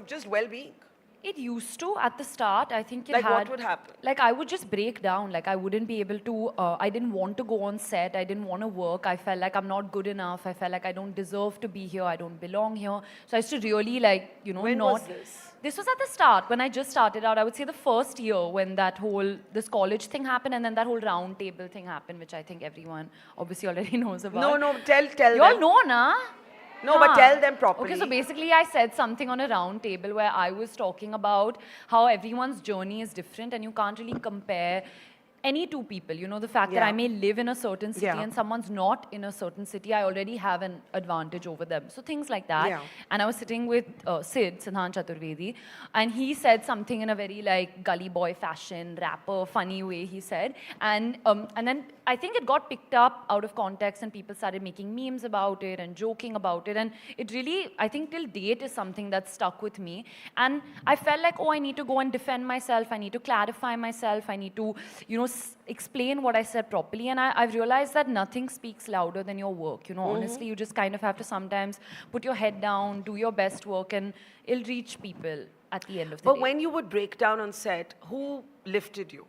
just well-being? It used to at the start. I think it Like had. what would happen? Like I would just break down. Like I wouldn't be able to. I didn't want to go on set. I didn't want to work. I felt like I'm not good enough. I felt like I don't deserve to be here. I don't belong here. So I used to really like When not. was this? This was at the start when I just started out. I would say the first year when this college thing happened and then that whole round table thing happened, which I think everyone obviously already knows about. No, tell You all them. know, na? No, but tell them properly. Okay, so basically I said something on a round table where I was talking about how everyone's journey is different and you can't really compare any two people. You know, the fact that Yeah. I may live in a certain city Yeah. and someone's not in a certain city, I already have an advantage over them. So things like that. Yeah. And I was sitting with Siddhant Chaturvedi, and he said something in a very like gully boy fashion, rapper, funny way, he said. And then I think it got picked up out of context and people started making memes about it and joking about it. And it really, I think till date is something that's stuck with me. And I felt like, oh, I need to go and defend myself. I need to clarify myself. I need to, explain what I said properly. And I've realized that nothing speaks louder than your work. Honestly, you just kind of have to sometimes put your head down, do your best work, and it'll reach people at the end of the day. But when you would break down on set, who lifted you?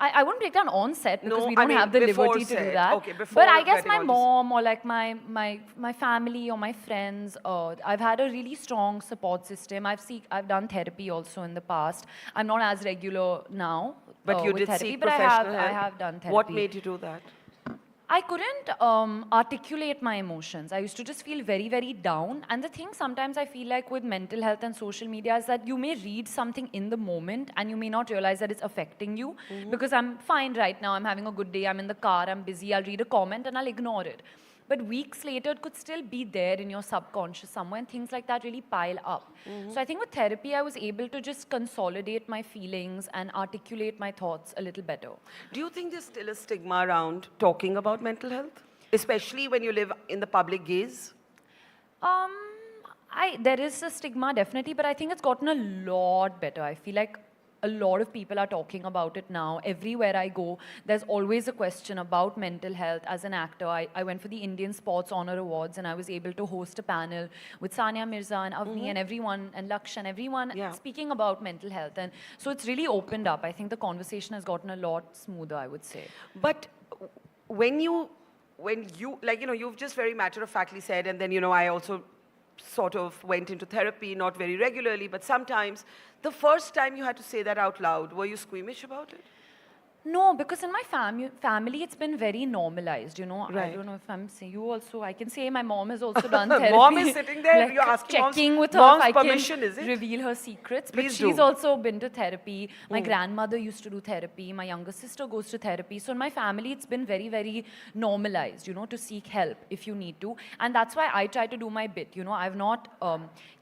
I wouldn't break down on set because No, we don't have the before liberty to do set. that. Okay, before but I guess getting my onto mom or like my family or my friends, I've had a really strong support system. I've done therapy also in the past. I'm not as regular now. But you with did therapy, seek but professional help. I have done therapy. What made you do that? I couldn't articulate my emotions. I used to just feel very, very down. And the thing sometimes I feel like with mental health and social media is that you may read something in the moment and you may not realize that it's affecting you. Because I'm fine right now, I'm having a good day, I'm in the car, I'm busy, I'll read a comment and I'll ignore it. But weeks later, it could still be there in your subconscious somewhere, and things like that really pile up. So I think with therapy, I was able to just consolidate my feelings and articulate my thoughts a little better. Do you think there's still a stigma around talking about mental health? Especially when you live in the public gaze? There is a stigma, definitely, but I think it's gotten a lot better. I feel like a lot of people are talking about it now. Everywhere I go, there's always a question about mental health. As an actor, I went for the Indian Sports Honor Awards and I was able to host a panel with Sania Mirza and Avni and everyone, and Lakshan, everyone speaking about mental health. And so it's really opened up. I think the conversation has gotten a lot smoother, I would say. But when you, you've just very matter-of-factly said, and then, I also sort of went into therapy, not very regularly, but sometimes. The first time you had to say that out loud, were you squeamish about it? No, because in my family, it's been very normalized, Right. I don't know if I'm saying you also. I can say my mom has also done therapy. Mom is sitting there, like you're asking checking with mom's her if permission, I can is it? reveal her secrets. Please but she's do. also been to therapy. My grandmother used to do therapy. My younger sister goes to therapy. So in my family, it's been very, very normalized, to seek help if you need to. And that's why I try to do my bit. I've not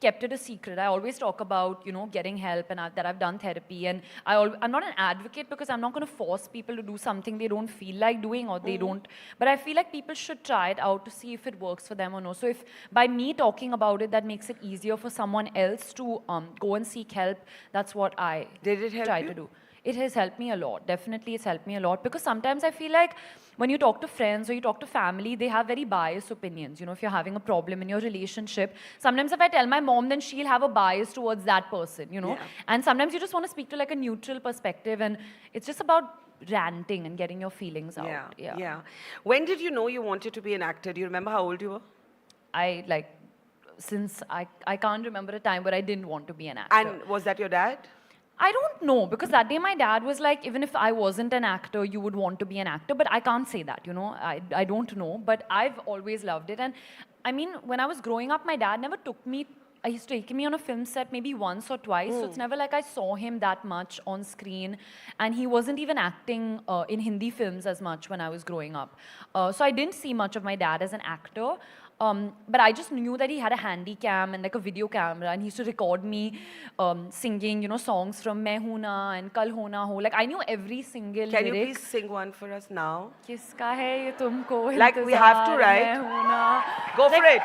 kept it a secret. I always talk about, getting help and that I've done therapy. And I'm not an advocate because I'm not going to force people to do something they don't feel like doing or they don't. But I feel like people should try it out to see if it works for them or no. So if by me talking about it, that makes it easier for someone else to go and seek help, that's what I Did it help try you? to do. It has helped me a lot. Definitely, it's helped me a lot because sometimes I feel like when you talk to friends or you talk to family, they have very biased opinions. If you're having a problem in your relationship, sometimes if I tell my mom, then she'll have a bias towards that person, Yeah. And sometimes you just want to speak to like a neutral perspective, and it's just about ranting and getting your feelings out. Yeah. When did you know you wanted to be an actor? Do you remember how old you were? Since I can't remember a time where I didn't want to be an actor. And was that your dad? I don't know, because that day my dad was like, even if I wasn't an actor, you would want to be an actor. But I can't say that, I don't know. But I've always loved it. And I mean, when I was growing up, my dad never took me. He's taken me on a film set maybe once or twice. So it's never like I saw him that much on screen. And he wasn't even acting in Hindi films as much when I was growing up. So I didn't see much of my dad as an actor. But I just knew that he had a handy cam and like a video camera, and he used to record me singing, songs from Main Hoon Na and Kal Ho Na Ho. Like I knew every single Can lyric. you please sing one for us now? Kiska hai ye tumko Like we have to, इंतजार, right? मैं हूं ना. Go for it.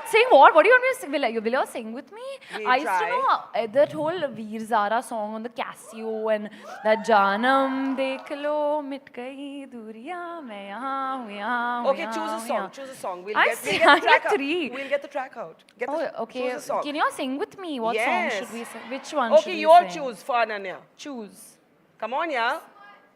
Sing what? What do you want me to sing? Will you sing with me? We'll I used to try. know that whole Veer Zara song on the Casio and that Janam dekh lo mit gayi duriyan main yahan hu yahan hu, Okay, yahan choose a hu, song. yahan. Choose a song. We'll I get sang the track like out. 3. We'll get the track out. Get Oh, the, okay. Choose a song. Can you sing with me? What Yes. song should we sing? Which one Okay, should we you all sing? choose for Ananya. Choose. Come on, yeah.